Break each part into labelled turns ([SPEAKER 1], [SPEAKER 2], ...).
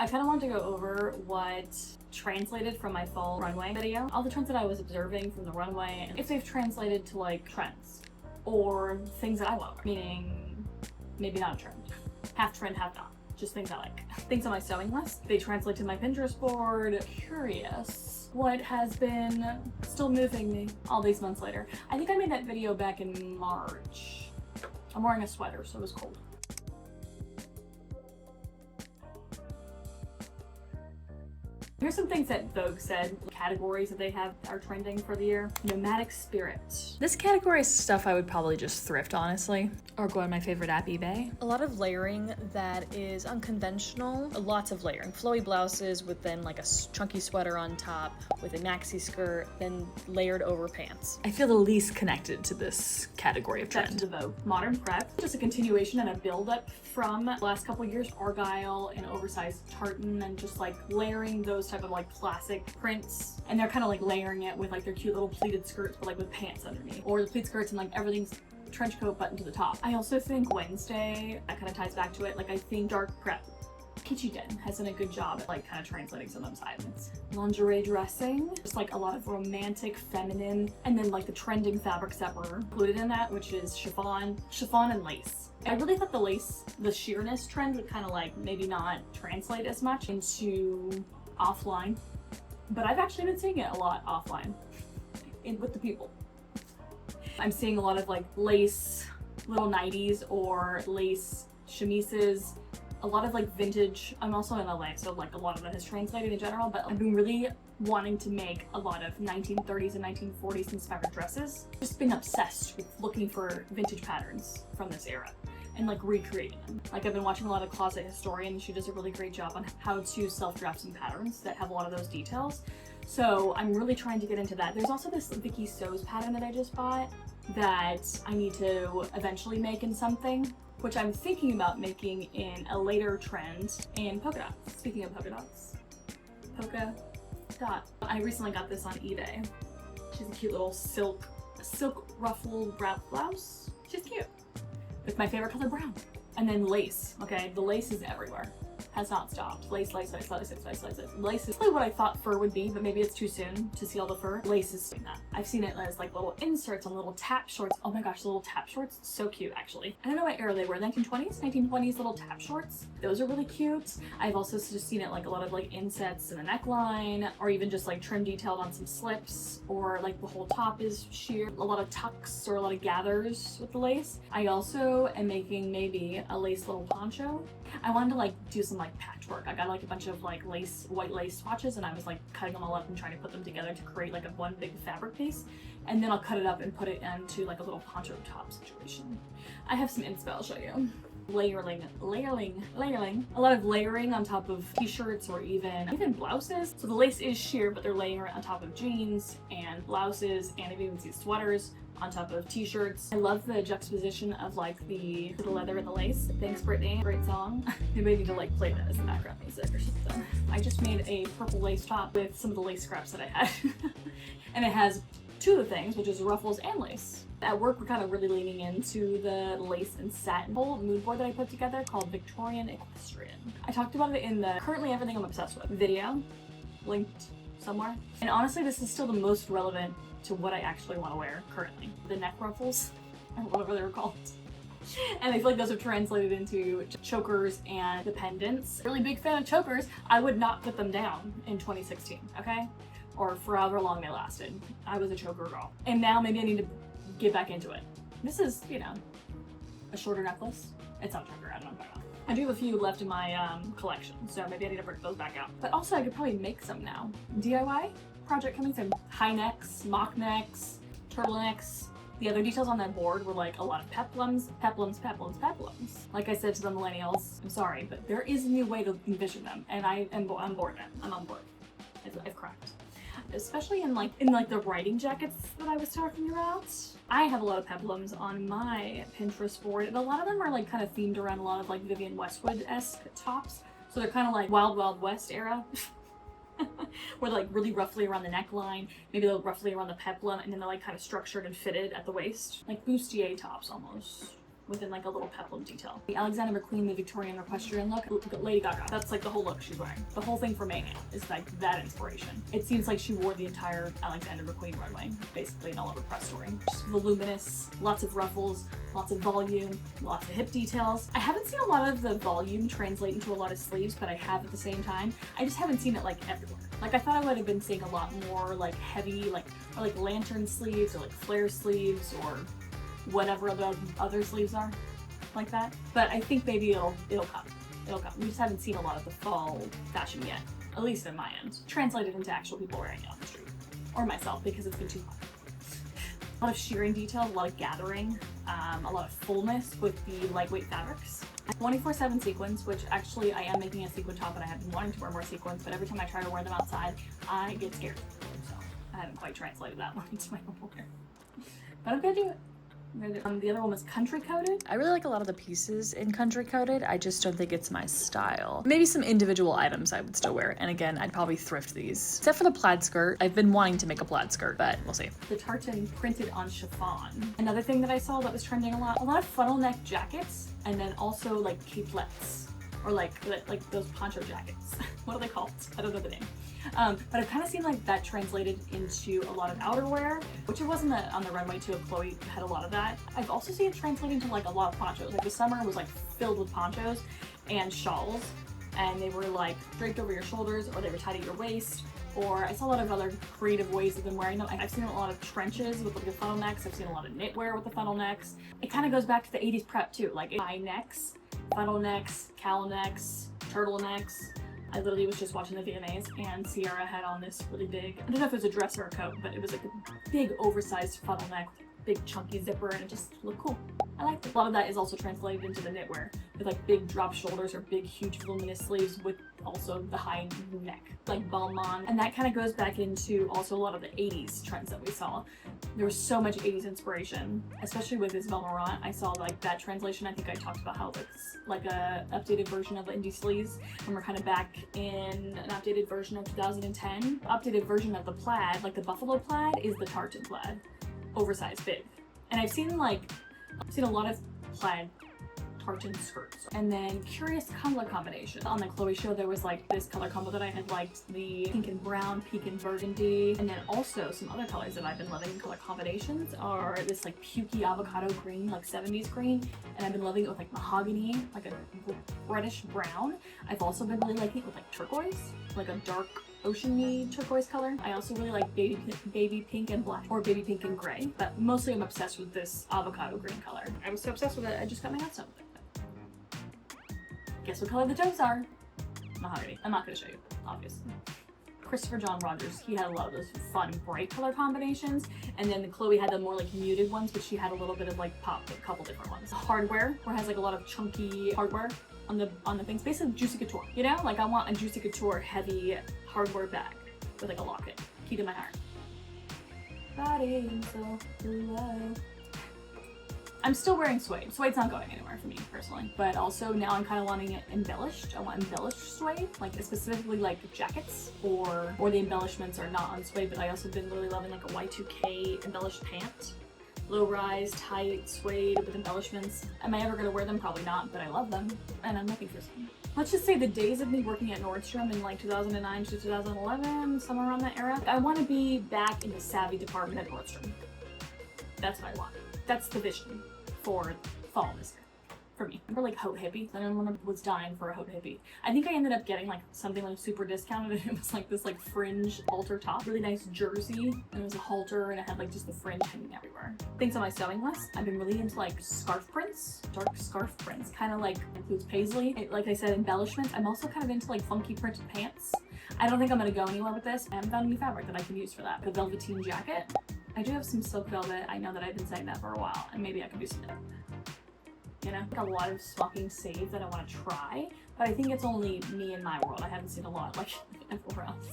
[SPEAKER 1] I kind of wanted to go over what translated from my fall runway video, all the trends that I was observing from the runway, and if they've translated to like trends or things that I love, meaning maybe not a trend, half trend, half not, just things I like. Things on my sewing list, they translate to my Pinterest board. Curious what has been still moving me all these months later. I think I made that video back in March. I'm wearing a sweater, so it was cold. Here's some things that Vogue said, categories that they have are trending for the year. Nomadic spirit.
[SPEAKER 2] This category is stuff I would probably just thrift, honestly, or go on my favorite app, eBay.
[SPEAKER 3] A lot of layering that is unconventional. Lots of layering. Flowy blouses with then like a chunky sweater on top with a maxi skirt, then layered over pants.
[SPEAKER 2] I feel the least connected to this category of
[SPEAKER 1] Back
[SPEAKER 2] trend.
[SPEAKER 1] to the Vogue. Modern prep, just a continuation and a build-up from the last couple years. Argyle and oversized tartan, and just like layering those type of like classic prints, and they're kind of like layering it with like their cute little pleated skirts, but like with pants underneath, or the pleat skirts and like everything's trench coat button to the top. I also think Wednesday, that kind of ties back to it. Like I think dark prep, Peachy Den has done a good job at like kind of translating some of those items. Lingerie dressing, just like a lot of romantic, feminine, and then like the trending fabrics that were included in that, which is chiffon and lace. I really thought the sheerness trend would kind of like maybe not translate as much into offline, but I've actually been seeing it a lot offline with the people. I'm seeing a lot of like lace little nighties or lace chemises, a lot of like vintage. I'm also in LA, so like a lot of it has translated in general, but I've been really wanting to make a lot of 1930s and 1940s inspired dresses. Just been obsessed with looking for vintage patterns from this era and like recreating them. Like I've been watching a lot of Closet Historian. She does a really great job on how to self-draft some patterns that have a lot of those details. So I'm really trying to get into that. There's also this Vicky Sews pattern that I just bought that I need to eventually make in something, which I'm thinking about making in a later trend in polka dots. Speaking of polka dots, polka dot. I recently got this on eBay. She's a cute little silk ruffled wrap blouse. She's cute. With my favorite color, brown. And then lace, okay? The lace is everywhere. Has not stopped. Lace, lace, lace, lace, lace, lace, lace, lace. Lace is probably what I thought fur would be, but maybe it's too soon to see all the fur. Lace is doing that. I've seen it as like little inserts on little tap shorts. Oh my gosh, the little tap shorts, so cute actually. I don't know what era they were, 1920s little tap shorts. Those are really cute. I've also just seen it like a lot of like insets in the neckline, or even just like trim detailed on some slips, or like the whole top is sheer. A lot of tucks or a lot of gathers with the lace. I also am making maybe a lace little poncho. I wanted to like do some like patchwork. I got like a bunch of like lace, white lace swatches, and I was like cutting them all up and trying to put them together to create like a one big fabric piece. And then I'll cut it up and put it into like a little poncho top situation. I have some inspo I'll show you. Layering. A lot of layering on top of t-shirts or even blouses. So the lace is sheer, but they're layering it on top of jeans and blouses, and I've even seen sweaters on top of t-shirts. I love the juxtaposition of like the leather and the lace. Thanks Brittany, great song. Maybe I need to like play that as the background music or something. I just made a purple lace top with some of the lace scraps that I had. And it has two of the things, which is ruffles and lace. At work, we're kind of really leaning into the lace and satin whole mood board that I put together called Victorian Equestrian. I talked about it in the Currently Everything I'm Obsessed With video, linked somewhere. And honestly, this is still the most relevant to what I actually want to wear currently. The neck ruffles, or whatever they were called. And I feel like those have translated into chokers and the pendants. Really big fan of chokers. I would not put them down in 2016, okay? Or for however long they lasted. I was a choker girl. And now maybe I need to get back into it. This is, you know, a shorter necklace. It's not a choker, I don't know about that. I do have a few left in my collection, so maybe I need to break those back out. But also I could probably make some now. DIY project coming soon. High necks, mock necks, turtlenecks. The other details on that board were like a lot of peplums. Like I said to the millennials, I'm sorry, but there is a new way to envision them, and I'm on board now. I'm on board. I've cracked. Especially in the writing jackets that I was talking about. I have a lot of peplums on my Pinterest board, and a lot of them are like kind of themed around a lot of like Vivienne Westwood-esque tops. So they're kind of like Wild Wild West era. Where they're like really roughly around the neckline, maybe they're roughly around the peplum, and then they're like kind of structured and fitted at the waist. Like bustier tops almost. within like a little peplum detail. The Alexander McQueen, the Victorian Equestrian look, Lady Gaga. That's like the whole look she's wearing. The whole thing for Mayhem is like that inspiration. It seems like she wore the entire Alexander McQueen runway, basically in all of her press story. Just voluminous, lots of ruffles, lots of volume, lots of hip details. I haven't seen a lot of the volume translate into a lot of sleeves, but I have at the same time. I just haven't seen it like everywhere. Like I thought I would have been seeing a lot more like heavy, like or like lantern sleeves or like flare sleeves or whatever the other sleeves are like that. But I think maybe it'll come. It'll come. We just haven't seen a lot of the fall fashion yet, at least in my end. Translated into actual people wearing it on the street. Or myself, because it's been too hot. A lot of shearing detail, a lot of gathering, a lot of fullness with the lightweight fabrics. 24/7 sequins, which actually I am making a sequin top and I have been wanting to wear more sequins, but every time I try to wear them outside, I get scared. So I haven't quite translated that one into my own wear. But I'm gonna do it. The other one was country coated.
[SPEAKER 2] I really like a lot of the pieces in country coated. I just don't think it's my style. Maybe some individual items I would still wear. And again, I'd probably thrift these. Except for the plaid skirt. I've been wanting to make a plaid skirt, but we'll see.
[SPEAKER 1] The tartan printed on chiffon. Another thing that I saw that was trending a lot of funnel neck jackets, and then also like caplets, or like those poncho jackets. What are they called? I don't know the name. But I've kind of seen like that translated into a lot of outerwear, which it wasn't on the runway too. Chloe had a lot of that. I've also seen it translate into like a lot of ponchos. Like the summer was like filled with ponchos and shawls, and they were like draped over your shoulders, or they were tied at your waist. Or I saw a lot of other creative ways of them wearing them. I've seen a lot of trenches with like the funnel necks. I've seen a lot of knitwear with the funnel necks. It kind of goes back to the 80s prep too, like high necks, funnel necks, cowl necks, turtlenecks. I literally was just watching the VMAs and Sierra had on this really big, I don't know if it was a dress or a coat, but it was like a big oversized funnel neck with a big chunky zipper, and it just looked cool. I liked it. A lot of that is also translated into the knitwear with like big drop shoulders or big huge voluminous sleeves with also the high neck, like balmain. And that kind of goes back into also a lot of the 80s trends that we saw. There was so much 80s inspiration, especially with this Morant. I saw like that translation. I think I talked about how it's like a updated version of Indie Sleaze, and we're kind of back in an updated version of 2010. Updated version of the plaid, like the buffalo plaid, is the tartan plaid, oversized big. And I've seen a lot of plaid tartan skirts. And then curious color combination. On the Chloe show, there was like this color combo that I had liked, the pink and brown, pink and burgundy. And then also some other colors that I've been loving in color combinations are this like pukey avocado green, like 70s green. And I've been loving it with like mahogany, like a reddish brown. I've also been really liking it with like turquoise, like a dark oceany turquoise color. I also really like baby pink and black, or baby pink and gray, but mostly I'm obsessed with this avocado green color. I was so obsessed with it, I just got my hands on with it. Guess what color the toes are? Mahogany. I'm not gonna show you, obviously. Christopher John Rogers, he had a lot of those fun bright color combinations, and then Chloe had the more like muted ones, but she had a little bit of like pop, a couple different ones. Hardware, where it has like a lot of chunky hardware on the things, basically Juicy Couture, you know? Like I want a Juicy Couture heavy hardware bag with like a locket, key to my heart. Body so low. I'm still wearing suede. Suede's not going anywhere for me personally, but also now I'm kind of wanting it embellished. I want embellished suede, like specifically like jackets, or the embellishments are not on suede, but I also been really loving like a Y2K embellished pant. Low rise, tight, suede with embellishments. Am I ever gonna wear them? Probably not, but I love them and I'm looking for some. Let's just say the days of me working at Nordstrom in like 2009 to 2011, somewhere around that era, I want to be back in the savvy department at Nordstrom. That's what I want. That's the vision for fall this year. For me. Remember like Haute Hippie? Everyone was dying for a Haute Hippie. I think I ended up getting like something like super discounted, and it was like this like fringe halter top. Really nice jersey, and it was a halter, and it had like just the fringe hanging everywhere. Things on my sewing list. I've been really into like scarf prints, dark scarf prints. Kind of like includes paisley. Like I said, embellishments. I'm also kind of into like funky printed pants. I don't think I'm gonna go anywhere with this. I haven't found any fabric that I can use for that. The velveteen jacket. I do have some silk velvet. I know that I've been saying that for a while, and maybe I could do something with it. You know, a lot of Smocking save that I want to try, but I think it's only me in my world. I haven't seen a lot like everywhere else.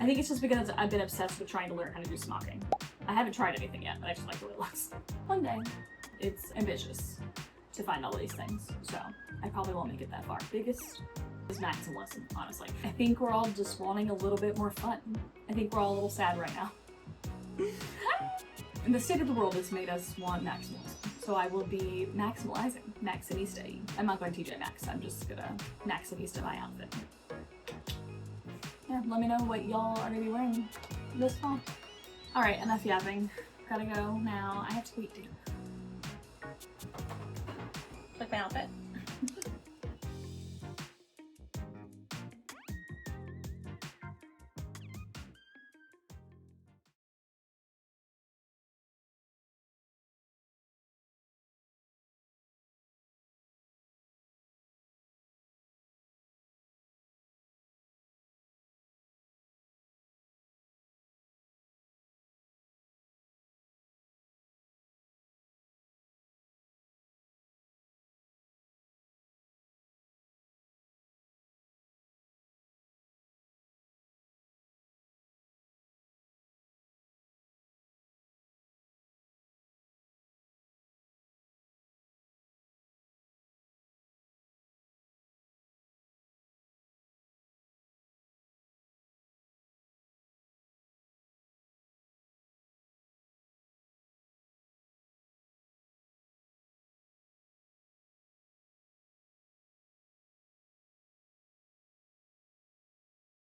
[SPEAKER 1] I think it's just because I've been obsessed with trying to learn how to do Smocking. I haven't tried anything yet, but I just like the way it looks. One day. It's ambitious to find all these things, so I probably won't make it that far. Biggest is Max and Lesson, honestly. I think we're all just wanting a little bit more fun. I think we're all a little sad right now. And the state of the world has made us want Max and Lesson. So I will be maximalizing, maximista. I'm not going TJ Maxx, I'm just gonna maximista my outfit. Yeah, let me know what y'all are gonna be wearing this fall. Alright, enough yapping. Gotta go now. I have to eat dinner. Like my outfit.